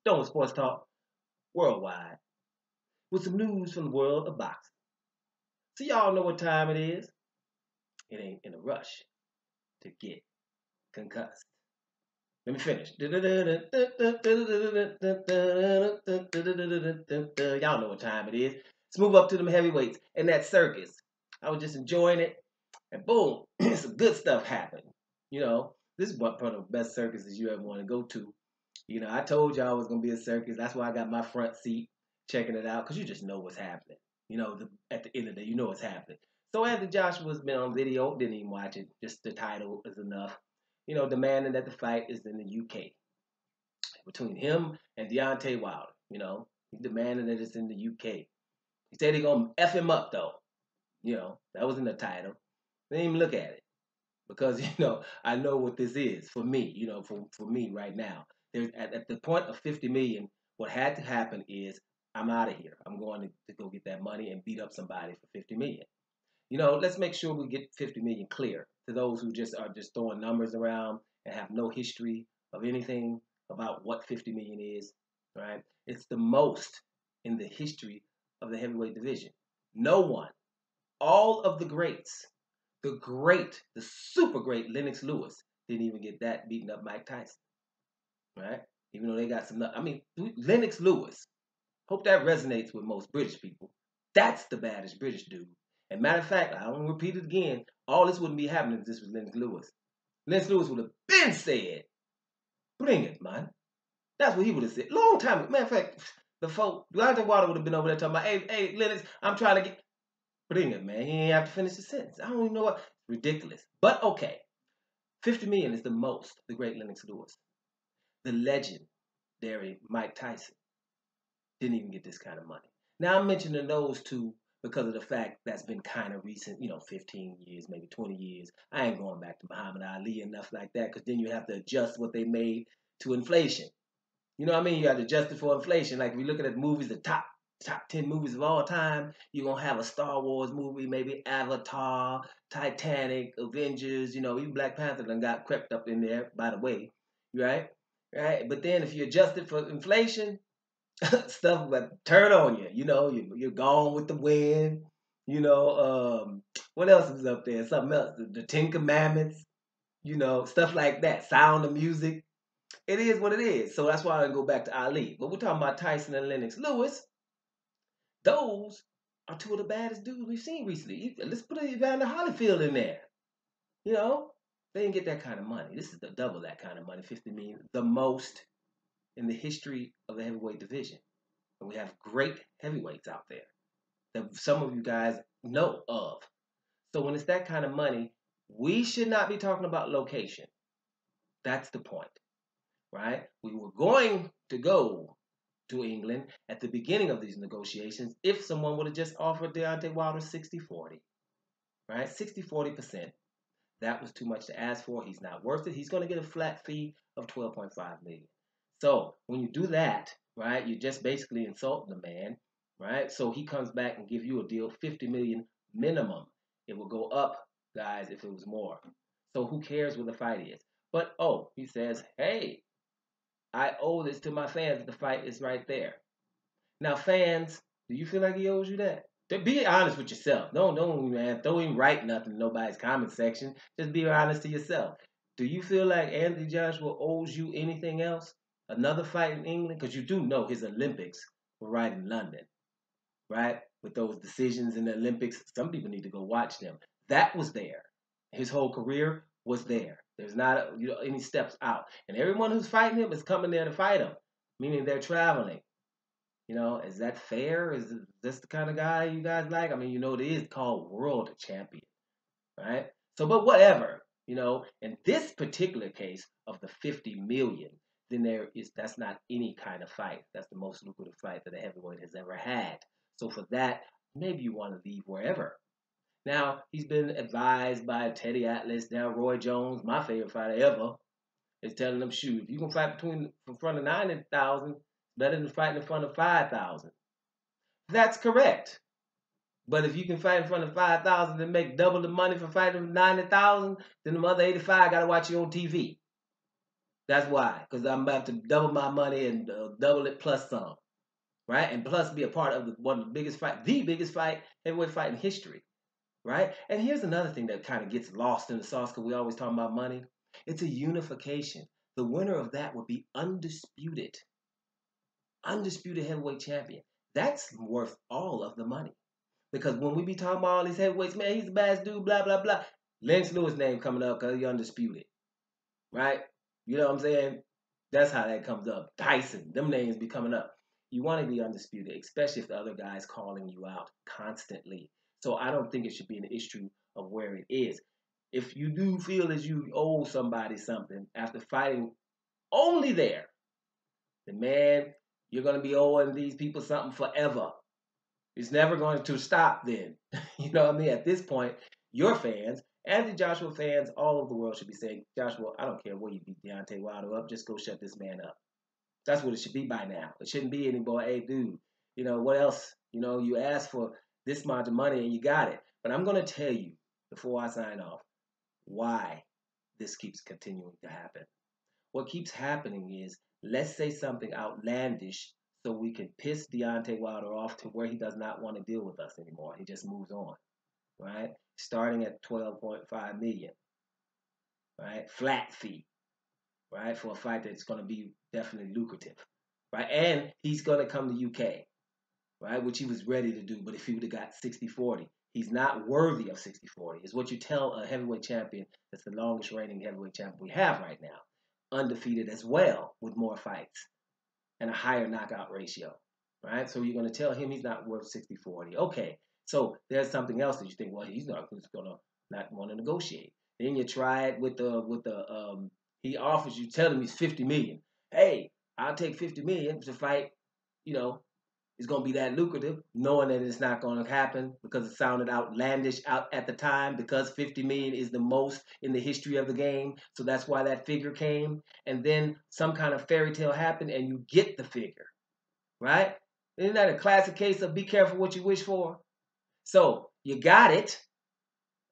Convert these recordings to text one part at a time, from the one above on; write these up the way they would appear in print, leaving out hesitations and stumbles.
Don't sports talk worldwide with some news from the world of boxing. So y'all know what time it is. It ain't in a rush to get concussed. Let me finish. Y'all know what time it is. Let's move up to them heavyweights and that circus. I was just enjoying it, and boom, some good stuff happened. This is one of the best circuses you ever want to go to. I told y'all it was gonna be a circus. That's why I got my front seat checking it out, because you just know what's happening. At the end of the day, you know what's happening. So Anthony Joshua's been on video, didn't even watch it. Just the title is enough. Demanding that the fight is in the UK between him and Deontay Wilder. He's demanding that it's in the UK. He said he's gonna F him up though. That was in the title. They didn't even look at it because I know what this is for me. For me right now, there's at the point of 50 million. What had to happen is I'm out of here. I'm going to go get that money and beat up somebody for 50 million. Let's make sure we get 50 million clear to those who just are just throwing numbers around and have no history of anything about what 50 million is, right? It's the most in the history of the heavyweight division. No one, all of the greats, the super great Lennox Lewis didn't even get that beating up Mike Tyson, right? Even though they got some, Lennox Lewis, hope that resonates with most British people. That's the baddest British dude. And matter of fact, I don't repeat it again, all this wouldn't be happening if this was Lennox Lewis. Lennox Lewis would have been said, bring it, man. That's what he would have said. Long time ago. Matter of fact, before Deontay Wilder would have been over there talking about, hey, Lennox, I'm trying to get. Bring it, man. He ain't have to finish the sentence. I don't even know what. Ridiculous. But okay. 50 million is the most the great Lennox Lewis. The legendary Mike Tyson didn't even get this kind of money. Now I'm mentioning those two because of the fact that's been kind of recent, 15 years, maybe 20 years. I ain't going back to Muhammad Ali enough like that, because then you have to adjust what they made to inflation. You know what I mean? You have to adjust it for inflation. Like if you're looking at movies, the top 10 movies of all time, you're going to have a Star Wars movie, maybe Avatar, Titanic, Avengers, even Black Panther done got crept up in there, by the way, right? Right? But then if you adjust it for inflation, stuff but turn on you. You're gone with the wind. What else is up there? Something else. The Ten Commandments. Stuff like that. Sound of Music. It is what it is. So that's why I didn't go back to Ali. But we're talking about Tyson and Lennox Lewis. Those are two of the baddest dudes we've seen recently. Let's put Evander Holyfield in there. They didn't get that kind of money. This is the double that kind of money. 50 million, the most in the history of the heavyweight division. And we have great heavyweights out there that some of you guys know of. So when it's that kind of money, we should not be talking about location. That's the point, right? We were going to go to England at the beginning of these negotiations if someone would have just offered Deontay Wilder 60-40, right? 60-40%. That was too much to ask for. He's not worth it. He's going to get a flat fee of $12.5 million. So when you do that, right, you just basically insult the man, right? So he comes back and give you a deal, 50 million minimum. It will go up, guys, if it was more. So who cares what the fight is? But he says, hey, I owe this to my fans. The fight is right there. Now, fans, do you feel like he owes you that? Be honest with yourself. Don't even write nothing in nobody's comment section. Just be honest to yourself. Do you feel like Anthony Joshua owes you anything else? Another fight in England? Because you do know his Olympics were right in London, right? With those decisions in the Olympics, some people need to go watch them. That was there. His whole career was there. There's not any steps out. And everyone who's fighting him is coming there to fight him, meaning they're traveling. Is that fair? Is this the kind of guy you guys like? It is called world champion, right? So, but whatever, in this particular case of the 50 million, then that's not any kind of fight. That's the most lucrative fight that a heavyweight has ever had. So for that, maybe you want to leave wherever. Now, he's been advised by Teddy Atlas, now Roy Jones, my favorite fighter ever, is telling him, shoot, if you can fight in front of 90,000, better than fighting in front of 5,000. That's correct. But if you can fight in front of 5,000 and make double the money for fighting 90,000, then the other 85 got to watch you on TV. That's why, because I'm about to double my money and double it plus some, right? And plus be a part of one of the biggest fight, heavyweight fight in history, right? And here's another thing that kind of gets lost in the sauce because we always talk about money. It's a unification. The winner of that would be undisputed heavyweight champion. That's worth all of the money. Because when we be talking about all these heavyweights, man, he's the best dude, blah, blah, blah. Lennox Lewis' name coming up because he's undisputed, right? You know what I'm saying? That's how that comes up. Tyson, them names be coming up. You want to be undisputed, especially if the other guy's calling you out constantly. So I don't think it should be an issue of where it is. If you do feel as you owe somebody something after fighting only there, then man, you're going to be owing these people something forever. It's never going to stop then. You know what I mean? At this point, your fans and the Joshua fans all over the world should be saying, Joshua, I don't care where you beat Deontay Wilder up, just go shut this man up. That's what it should be by now. It shouldn't be anymore, hey, dude, you know, what else? You know, you asked for this amount of money and you got it. But I'm going to tell you, before I sign off, why this keeps continuing to happen. What keeps happening is, let's say something outlandish so we can piss Deontay Wilder off to where he does not want to deal with us anymore. He just moves on, right? Starting at 12.5 million, right? Flat fee, right? For a fight that's going to be definitely lucrative, right? And he's going to come to UK, right? Which he was ready to do, but if he would have got 60-40, he's not worthy of 60-40. Is what you tell a heavyweight champion that's the longest reigning heavyweight champion we have right now, undefeated as well with more fights and a higher knockout ratio, right? So you're going to tell him he's not worth 60-40. Okay, so there's something else that you think, well, he's not going to not want to negotiate. Then you try it with the he offers you, tell him he's 50 million. Hey, I'll take 50 million to fight, you know, it's going to be that lucrative, knowing that it's not going to happen because it sounded outlandish out at the time because 50 million is the most in the history of the game. So that's why that figure came. And then some kind of fairy tale happened and you get the figure, right? Isn't that a classic case of be careful what you wish for? So you got it,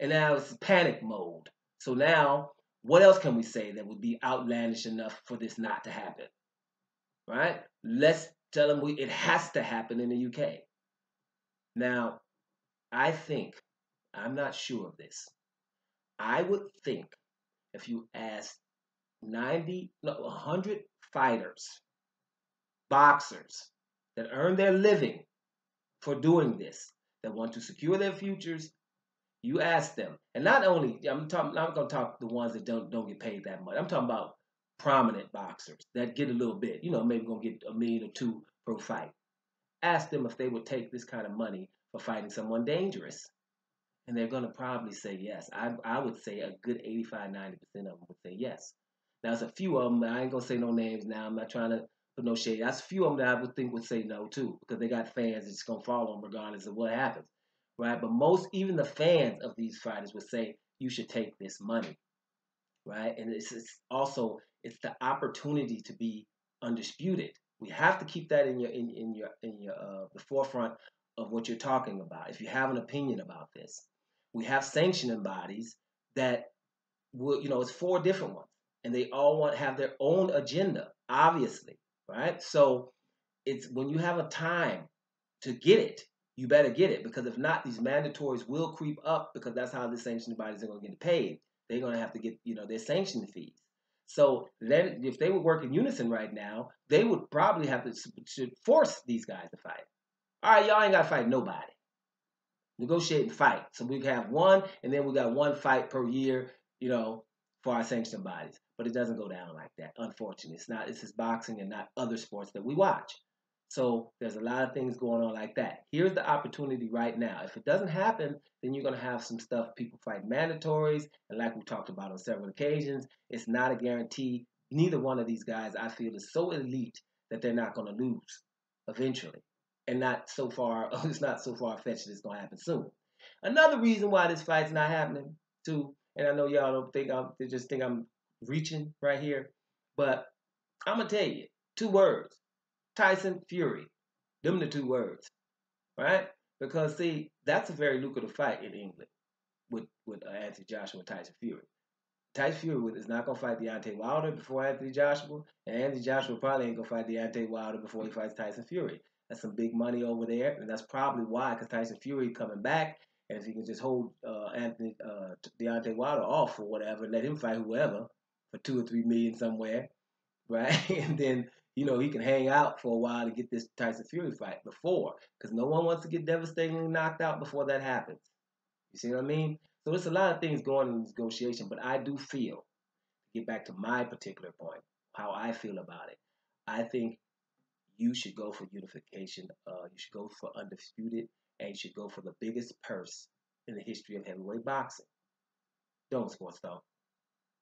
and now it's panic mode. So now, what else can we say that would be outlandish enough for this not to happen, right? Let's tell them it has to happen in the UK. Now, I think, I'm not sure of this. I would think if you ask 100 fighters, boxers that earn their living for doing this, that want to secure their futures, you ask them, and not only I'm not going to talk the ones that don't get paid that much. I'm talking about prominent boxers that get a little bit, you know, maybe going to get $1 million or $2 million per fight. Ask them if they would take this kind of money for fighting someone dangerous. And they're going to probably say yes. I would say a good 85, 90% of them would say yes. Now, there's a few of them, I ain't going to say no names now. I'm not trying to put no shade. That's a few of them that I would think would say no, too, because they got fans that's going to follow them regardless of what happens, right? But most, even the fans of these fighters would say, you should take this money, right? And it's also, it's the opportunity to be undisputed. We have to keep that in your the forefront of what you're talking about. If you have an opinion about this, we have sanctioning bodies that will, you know, it's 4 different ones, and they all want to have their own agenda, obviously, right? So it's when you have a time to get it, you better get it, because if not, these mandatories will creep up because that's how the sanctioning bodies are going to get paid. They're going to have to get, you know, their sanction fees. So then, if they would work in unison right now, they would probably have to force these guys to fight. All right, y'all ain't got to fight nobody. Negotiate and fight. So we have one, and then we got one fight per year, you know, for our sanctioning bodies. But it doesn't go down like that, unfortunately. It's not. It's just boxing and not other sports that we watch. So there's a lot of things going on like that. Here's the opportunity right now. If it doesn't happen, then you're going to have some stuff, people fight mandatories. And like we talked about on several occasions, it's not a guarantee. Neither one of these guys, I feel, is so elite that they're not going to lose eventually. And not so far, it's not so far-fetched that it's going to happen soon. Another reason why this fight's not happening, too, and I know y'all don't think they just think I'm reaching right here, but I'm going to tell you, 2 words. Tyson Fury. Them the 2 words. right? Because see, that's a very lucrative fight in England with Anthony Joshua and Tyson Fury. Tyson Fury is not gonna fight Deontay Wilder before Anthony Joshua, and Anthony Joshua probably ain't gonna fight Deontay Wilder before he fights Tyson Fury. That's some big money over there, and that's probably why, because Tyson Fury coming back, and if he can just hold Deontay Wilder off or whatever, let him fight whoever for 2 or 3 million somewhere, right? And then he can hang out for a while to get this Tyson Fury fight before, because no one wants to get devastatingly knocked out before that happens. You see what I mean? So there's a lot of things going in this negotiation, but I do feel, to get back to my particular point, how I feel about it. I think you should go for unification. You should go for undisputed, and you should go for the biggest purse in the history of heavyweight boxing. Don't Sports Talk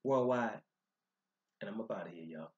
Worldwide, and I'm up out of here, y'all.